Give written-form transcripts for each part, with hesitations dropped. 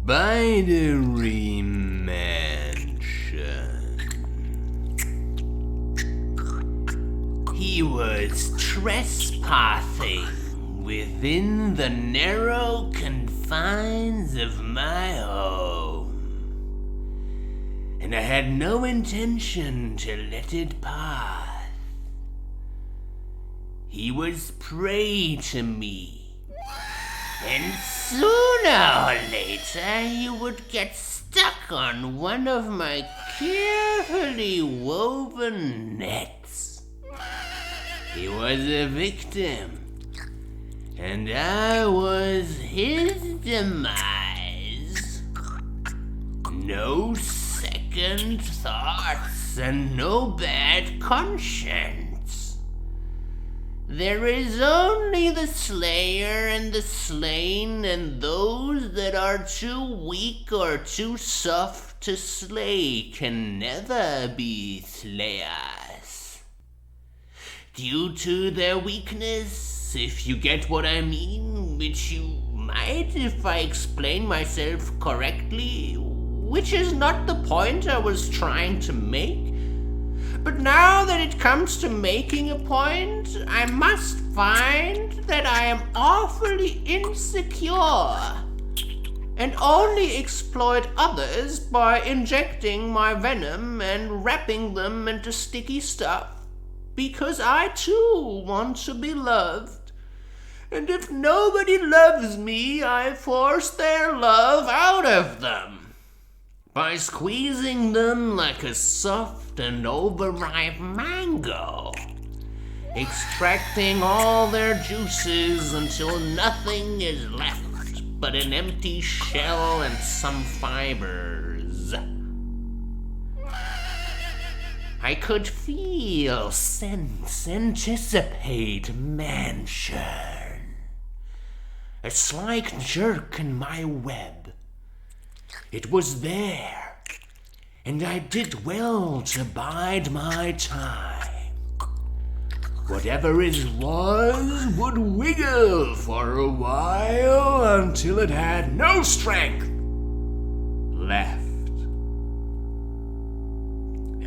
Spidery MANsion. He was trespassing within the narrow confines of my home, and I had no intention to let it pass. He was prey to me, and sooner or later he would get stuck on one of my carefully woven nets. He was a victim, and I was his demise. No second thoughts and no bad conscience. There is only the slayer and the slain, and those that are too weak or too soft to slay can never be slayers. Due to their weakness, if you get what I mean, which you might if I explain myself correctly, which is not the point I was trying to make. But now that it comes to making a point, I must find that I am awfully insecure and only exploit others by injecting my venom and wrapping them into sticky stuff, because I too want to be loved. And if nobody loves me, I force their love out of them by squeezing them like a soft and overripe mango, extracting all their juices until nothing is left but an empty shell and some fibres. I could feel, sense, anticipate mansion. A slight jerk in my web. It was there, and I did well to bide my time. Whatever it was would wiggle for a while until it had no strength left.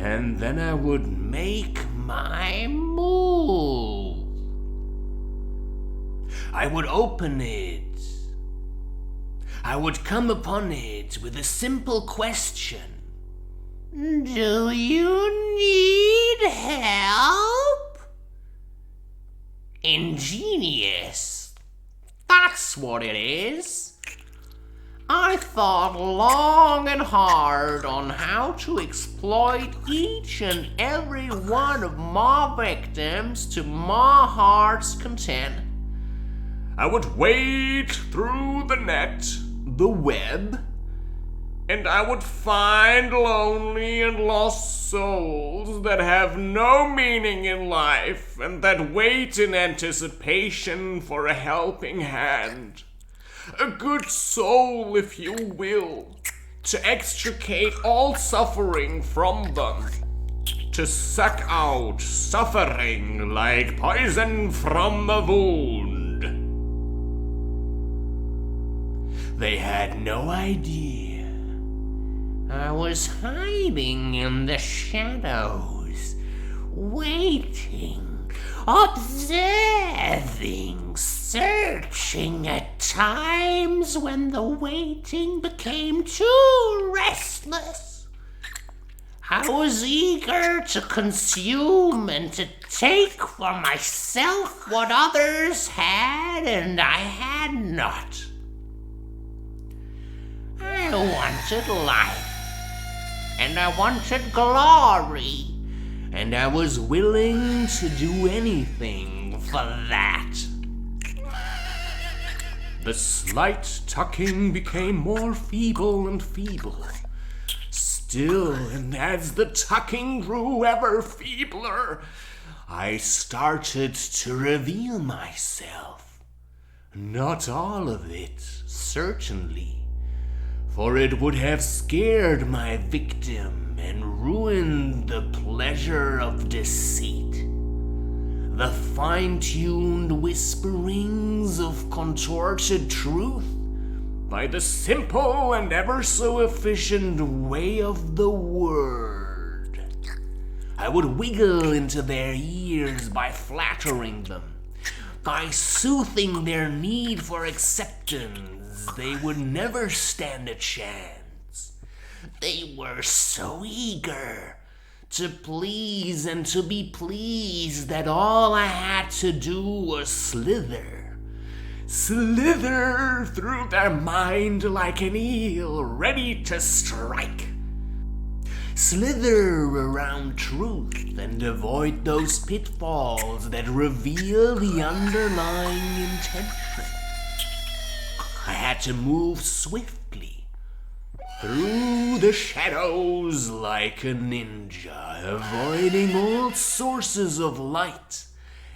And then I would make my move. I would open it. I would come upon it with a simple question. Do you need help? Ingenious. That's what it is. I thought long and hard on how to exploit each and every one of my victims to my heart's content. I would wade through the net, the web, and I would find lonely and lost souls that have no meaning in life and that wait in anticipation for a helping hand. A good soul, if you will, to extricate all suffering from them, to suck out suffering like poison from a wound. They had no idea I was hiding in the shadows, waiting, observing, searching at times when the waiting became too restless. I was eager to consume and to take for myself what others had and I had not. I wanted life, and I wanted glory, and I was willing to do anything for that. The slight tucking became more feeble and feeble. Still, and as the tucking grew ever feebler, I started to reveal myself. Not all of it, certainly, for it would have scared my victim and ruined the pleasure of deceit. The fine-tuned whisperings of contorted truth by the simple and ever so efficient way of the word. I would wiggle into their ears by flattering them, by soothing their need for acceptance. They would never stand a chance. They were so eager to please and to be pleased that all I had to do was slither through their mind like an eel ready to strike. Slither around truth and avoid those pitfalls that reveal the underlying intention. I had to move swiftly through the shadows like a ninja, avoiding all sources of light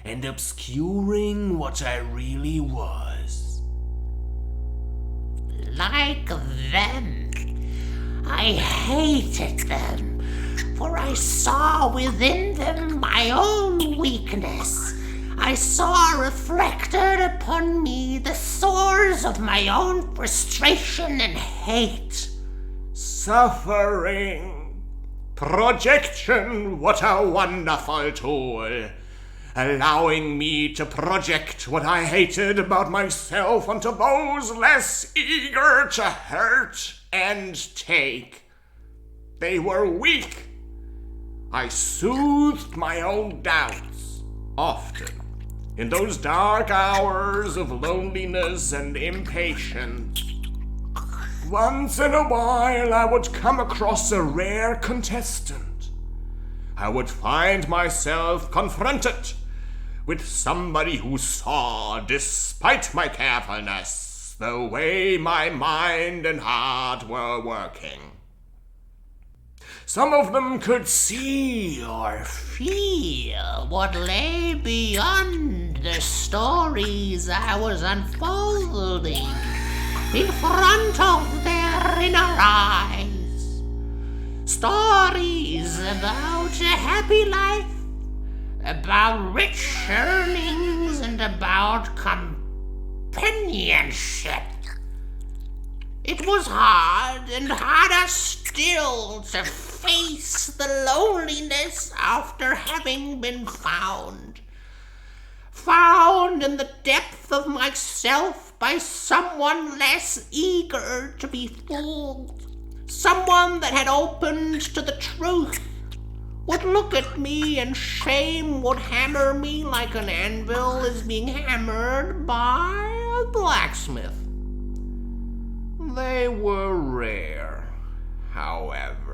and obscuring what I really was. Like them, I hated them, for I saw within them my own weakness. I saw reflected upon me the sores of my own frustration and hate. Suffering. Projection, what a wonderful tool. Allowing me to project what I hated about myself onto those less eager to hurt and take. They were weak. I soothed my own doubts, often, in those dark hours of loneliness and impatience. Once in a while I would come across a rare contestant. I would find myself confronted with somebody who saw, despite my carefulness, the way my mind and heart were working. Some of them could see or Feel what lay beyond the stories I was unfolding in front of their inner eyes. Stories about a happy life, about rich earnings, and about companionship. It was hard, and harder still, to face the loneliness after having been found. Found in the depth of myself by someone less eager to be fooled. Someone that had opened to the truth, would look at me and shame would hammer me like an anvil is being hammered by a blacksmith. They were rare, however.